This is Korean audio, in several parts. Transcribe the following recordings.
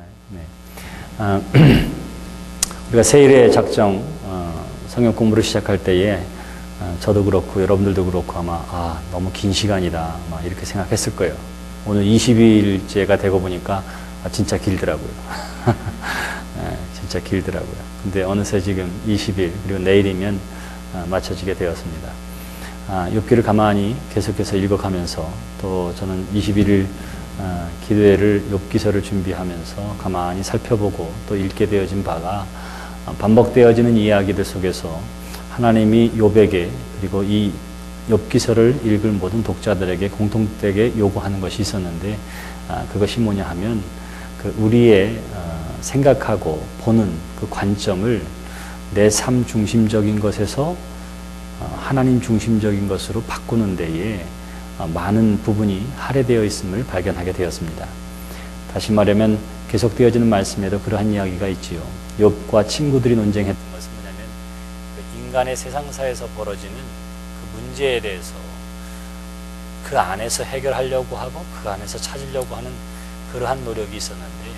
되나요? 네. 우리가 세일의 작정, 성경 공부를 시작할 때에 저도 그렇고 여러분들도 그렇고 아마 너무 긴 시간이다 아마 이렇게 생각했을 거예요. 오늘 20일째가 되고 보니까 진짜 길더라고요. 네, 진짜 길더라고요. 근데 어느새 지금 20일 그리고 내일이면 마쳐지게 되었습니다. 욥기를 가만히 계속해서 읽어가면서 또 저는 21일 기도회를 욥기서를 준비하면서 가만히 살펴보고 또 읽게 되어진 바가 반복되어지는 이야기들 속에서 하나님이 욥에게 그리고 이 욥기서를 읽을 모든 독자들에게 공통되게 요구하는 것이 있었는데 그것이 뭐냐 하면 그 우리의 생각하고 보는 그 관점을 내 삶 중심적인 것에서 하나님 중심적인 것으로 바꾸는 데에 많은 부분이 할애되어 있음을 발견하게 되었습니다. 다시 말하면 계속되어지는 말씀에도 그러한 이야기가 있지요. 욥과 친구들이 논쟁했던 것은 뭐냐면 그 인간의 세상사에서 벌어지는 그 문제에 대해서 그 안에서 해결하려고 하고 그 안에서 찾으려고 하는 그러한 노력이 있었는데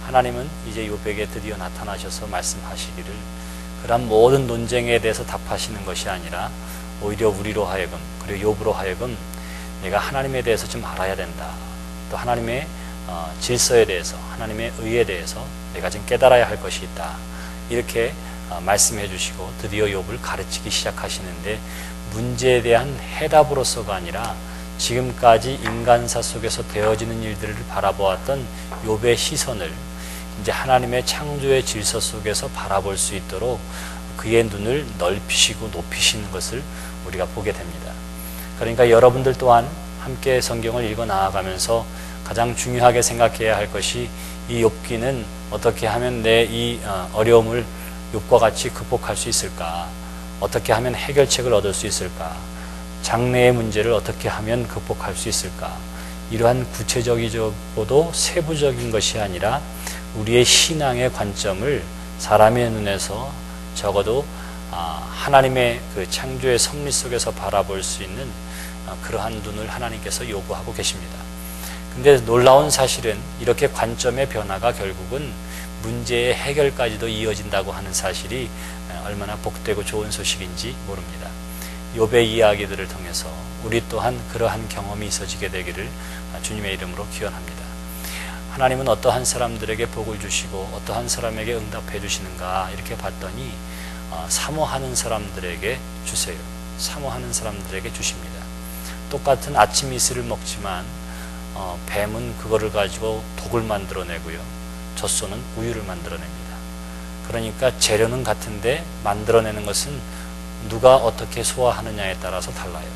하나님은 이제 욥에게 드디어 나타나셔서 말씀하시기를 그러한 모든 논쟁에 대해서 답하시는 것이 아니라 오히려 우리로 하여금 그리고 욥으로 하여금 내가 하나님에 대해서 좀 알아야 된다. 또 하나님의 질서에 대해서 하나님의 의에 대해서 내가 좀 깨달아야 할 것이 있다. 이렇게 말씀해 주시고 드디어 욥을 가르치기 시작하시는데 문제에 대한 해답으로서가 아니라 지금까지 인간사 속에서 되어지는 일들을 바라보았던 욥의 시선을 이제 하나님의 창조의 질서 속에서 바라볼 수 있도록 그의 눈을 넓히시고 높이시는 것을 우리가 보게 됩니다. 그러니까 여러분들 또한 함께 성경을 읽어 나아가면서 가장 중요하게 생각해야 할 것이 이 욥기는 어떻게 하면 내 이 어려움을 욥과 같이 극복할 수 있을까? 어떻게 하면 해결책을 얻을 수 있을까? 장래의 문제를 어떻게 하면 극복할 수 있을까? 이러한 구체적이고도 세부적인 것이 아니라 우리의 신앙의 관점을 사람의 눈에서 적어도 하나님의 그 창조의 섭리 속에서 바라볼 수 있는 그러한 눈을 하나님께서 요구하고 계십니다. 근데 놀라운 사실은 이렇게 관점의 변화가 결국은 문제의 해결까지도 이어진다고 하는 사실이 얼마나 복되고 좋은 소식인지 모릅니다. 욥의 이야기들을 통해서 우리 또한 그러한 경험이 있어지게 되기를 주님의 이름으로 기원합니다. 하나님은 어떠한 사람들에게 복을 주시고 어떠한 사람에게 응답해 주시는가 이렇게 봤더니 사모하는 사람들에게 주세요. 사모하는 사람들에게 주십니다. 똑같은 아침 이슬을 먹지만 뱀은 그거를 가지고 독을 만들어내고요. 젖소는 우유를 만들어냅니다. 그러니까 재료는 같은데 만들어내는 것은 누가 어떻게 소화하느냐에 따라서 달라요.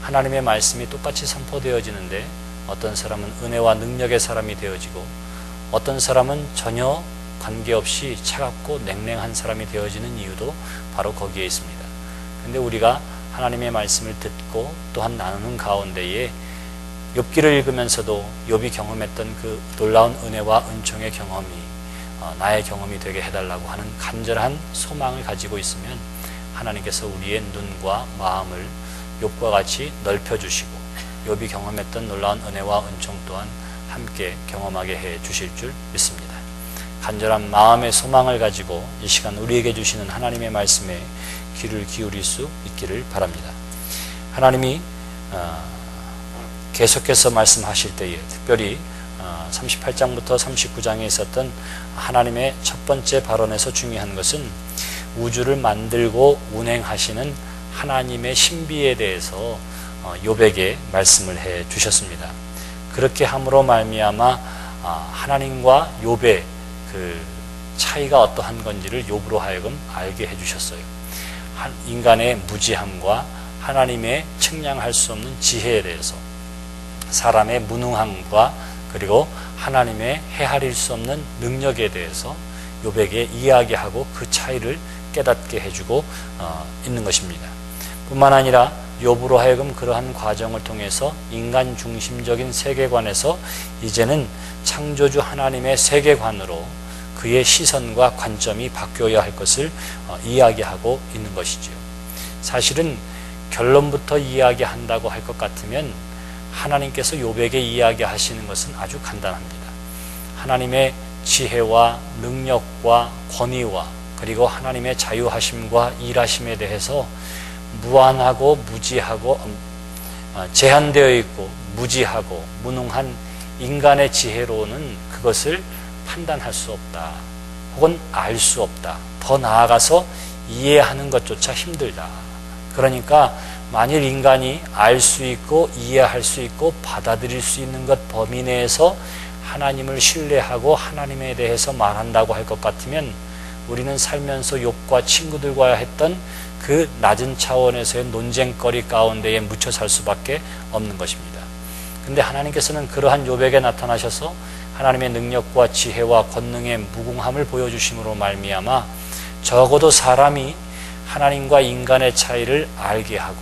하나님의 말씀이 똑같이 선포되어지는데 어떤 사람은 은혜와 능력의 사람이 되어지고 어떤 사람은 전혀 관계없이 차갑고 냉랭한 사람이 되어지는 이유도 바로 거기에 있습니다. 그런데 우리가 하나님의 말씀을 듣고 또한 나누는 가운데에 욥기를 읽으면서도 욥이 경험했던 그 놀라운 은혜와 은총의 경험이 나의 경험이 되게 해달라고 하는 간절한 소망을 가지고 있으면 하나님께서 우리의 눈과 마음을 욥과 같이 넓혀주시고 욥이 경험했던 놀라운 은혜와 은총 또한 함께 경험하게 해 주실 줄 믿습니다. 간절한 마음의 소망을 가지고 이 시간 우리에게 주시는 하나님의 말씀에 귀를 기울일 수 있기를 바랍니다. 하나님이 계속해서 말씀하실 때에 특별히 38장부터 39장에 있었던 하나님의 첫 번째 발언에서 중요한 것은 우주를 만들고 운행하시는 하나님의 신비에 대해서 욥에게 말씀을 해 주셨습니다. 그렇게 함으로 말미암아 하나님과 욥의 그 차이가 어떠한 건지를 욥으로 하여금 알게 해 주셨어요. 인간의 무지함과 하나님의 측량할 수 없는 지혜에 대해서 사람의 무능함과 그리고 하나님의 헤아릴 수 없는 능력에 대해서 욥에게 이야기하고 그 차이를 깨닫게 해주고 있는 것입니다. 뿐만 아니라 욥으로 하여금 그러한 과정을 통해서 인간 중심적인 세계관에서 이제는 창조주 하나님의 세계관으로 그의 시선과 관점이 바뀌어야 할 것을 이야기하고 있는 것이지요. 사실은 결론부터 이야기한다고 할 것 같으면 하나님께서 욥에게 이야기하시는 것은 아주 간단합니다. 하나님의 지혜와 능력과 권위와 그리고 하나님의 자유하심과 일하심에 대해서 무한하고 무지하고 제한되어 있고 무지하고 무능한 인간의 지혜로는 그것을 판단할 수 없다. 혹은 알 수 없다. 더 나아가서 이해하는 것조차 힘들다. 그러니까 만일 인간이 알 수 있고 이해할 수 있고 받아들일 수 있는 것 범위 내에서 하나님을 신뢰하고 하나님에 대해서 말한다고 할 것 같으면 우리는 살면서 욥과 친구들과 했던 그 낮은 차원에서의 논쟁거리 가운데에 묻혀 살 수밖에 없는 것입니다. 근데 하나님께서는 그러한 욥에게 나타나셔서 하나님의 능력과 지혜와 권능의 무궁함을 보여주심으로 말미암아 적어도 사람이 하나님과 인간의 차이를 알게 하고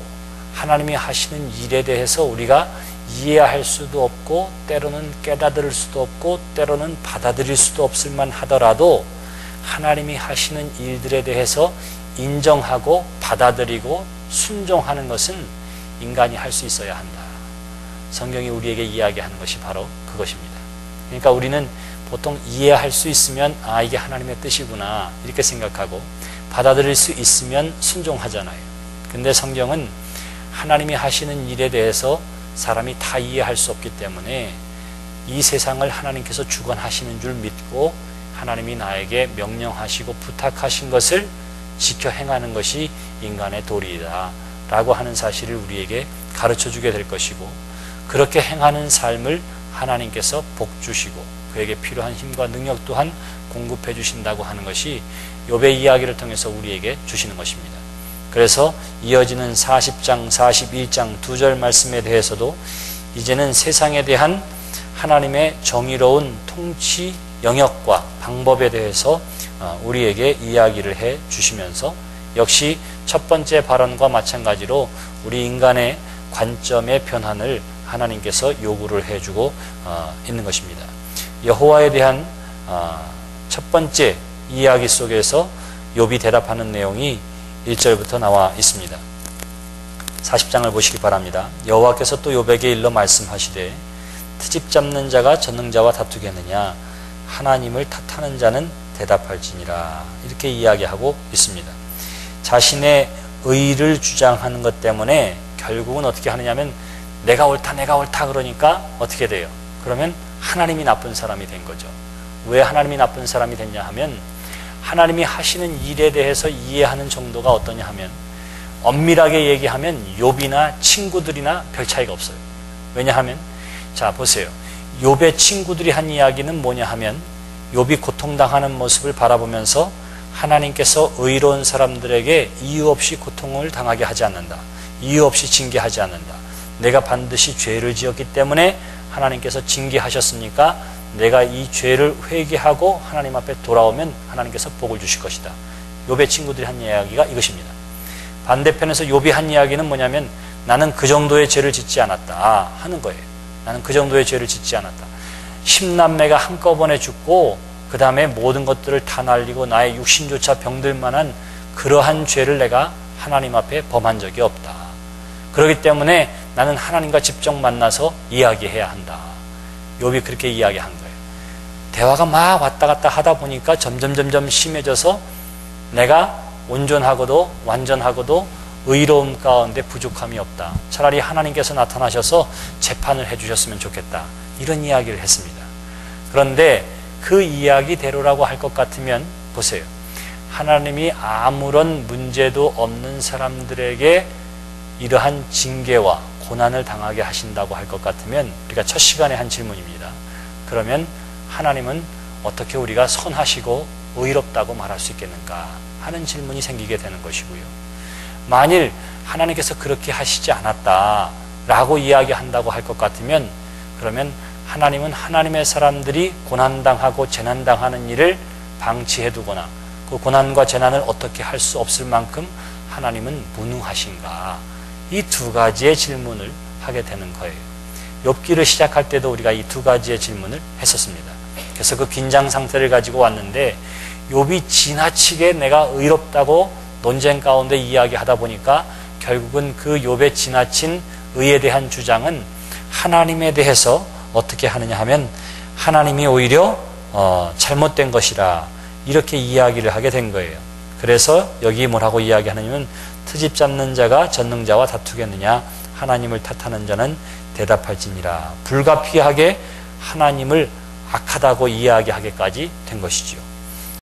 하나님이 하시는 일에 대해서 우리가 이해할 수도 없고 때로는 깨닫을 수도 없고 때로는 받아들일 수도 없을 만하더라도 하나님이 하시는 일들에 대해서 인정하고 받아들이고 순종하는 것은 인간이 할 수 있어야 한다. 성경이 우리에게 이야기하는 것이 바로 그것입니다. 그러니까 우리는 보통 이해할 수 있으면 이게 하나님의 뜻이구나 이렇게 생각하고 받아들일 수 있으면 순종하잖아요. 근데 성경은 하나님이 하시는 일에 대해서 사람이 다 이해할 수 없기 때문에 이 세상을 하나님께서 주관하시는 줄 믿고 하나님이 나에게 명령하시고 부탁하신 것을 지켜 행하는 것이 인간의 도리이다 라고 하는 사실을 우리에게 가르쳐주게 될 것이고 그렇게 행하는 삶을 하나님께서 복 주시고 그에게 필요한 힘과 능력 또한 공급해 주신다고 하는 것이 욥의 이야기를 통해서 우리에게 주시는 것입니다. 그래서 이어지는 40장, 41장 2절 말씀에 대해서도 이제는 세상에 대한 하나님의 정의로운 통치 영역과 방법에 대해서 우리에게 이야기를 해 주시면서 역시 첫 번째 발언과 마찬가지로 우리 인간의 관점의 변환을 하나님께서 요구를 해주고 있는 것입니다. 여호와에 대한 첫 번째 이야기 속에서 욥이 대답하는 내용이 1절부터 나와 있습니다. 40장을 보시기 바랍니다. 여호와께서 또 욥에게 일러 말씀하시되 트집 잡는 자가 전능자와 다투겠느냐 하나님을 탓하는 자는 대답할지니라 이렇게 이야기하고 있습니다. 자신의 의를 주장하는 것 때문에 결국은 어떻게 하느냐면 내가 옳다 그러니까 어떻게 돼요? 그러면 하나님이 나쁜 사람이 된 거죠. 왜 하나님이 나쁜 사람이 됐냐 하면 하나님이 하시는 일에 대해서 이해하는 정도가 어떠냐 하면 엄밀하게 얘기하면 욥이나 친구들이나 별 차이가 없어요. 왜냐하면 자 보세요. 욥의 친구들이 한 이야기는 뭐냐 하면 욥이 고통당하는 모습을 바라보면서 하나님께서 의로운 사람들에게 이유 없이 고통을 당하게 하지 않는다. 이유 없이 징계하지 않는다. 내가 반드시 죄를 지었기 때문에 하나님께서 징계하셨으니까 내가 이 죄를 회개하고 하나님 앞에 돌아오면 하나님께서 복을 주실 것이다. 욥의 친구들이 한 이야기가 이것입니다. 반대편에서 욥이 한 이야기는 뭐냐면 나는 그 정도의 죄를 짓지 않았다 하는 거예요. 나는 그 정도의 죄를 짓지 않았다. 10남매가 한꺼번에 죽고 그 다음에 모든 것들을 다 날리고 나의 육신조차 병들 만한 그러한 죄를 내가 하나님 앞에 범한 적이 없다. 그렇기 때문에 나는 하나님과 직접 만나서 이야기해야 한다. 욥이 그렇게 이야기한 거예요. 대화가 막 왔다 갔다 하다 보니까 점점 심해져서 내가 온전하고도 완전하고도 의로움 가운데 부족함이 없다. 차라리 하나님께서 나타나셔서 재판을 해주셨으면 좋겠다. 이런 이야기를 했습니다. 그런데 그 이야기대로라고 할 것 같으면 보세요. 하나님이 아무런 문제도 없는 사람들에게 이러한 징계와 고난을 당하게 하신다고 할 것 같으면 우리가 첫 시간에 한 질문입니다. 그러면 하나님은 어떻게 우리가 선하시고 의롭다고 말할 수 있겠는가 하는 질문이 생기게 되는 것이고요. 만일 하나님께서 그렇게 하시지 않았다라고 이야기한다고 할 것 같으면 그러면 하나님은 하나님의 사람들이 고난당하고 재난당하는 일을 방치해두거나 그 고난과 재난을 어떻게 할 수 없을 만큼 하나님은 무능하신가? 이 두 가지의 질문을 하게 되는 거예요. 욥기를 시작할 때도 우리가 이 두 가지의 질문을 했었습니다. 그래서 그 긴장 상태를 가지고 왔는데 욥이 지나치게 내가 의롭다고 논쟁 가운데 이야기하다 보니까 결국은 그 욥의 지나친 의에 대한 주장은 하나님에 대해서 어떻게 하느냐 하면 하나님이 오히려 잘못된 것이라 이렇게 이야기를 하게 된 거예요. 그래서 여기 뭐라고 이야기하느냐면 트집 잡는 자가 전능자와 다투겠느냐 하나님을 탓하는 자는 대답할지니라. 불가피하게 하나님을 악하다고 이야기하기까지 된 것이지요.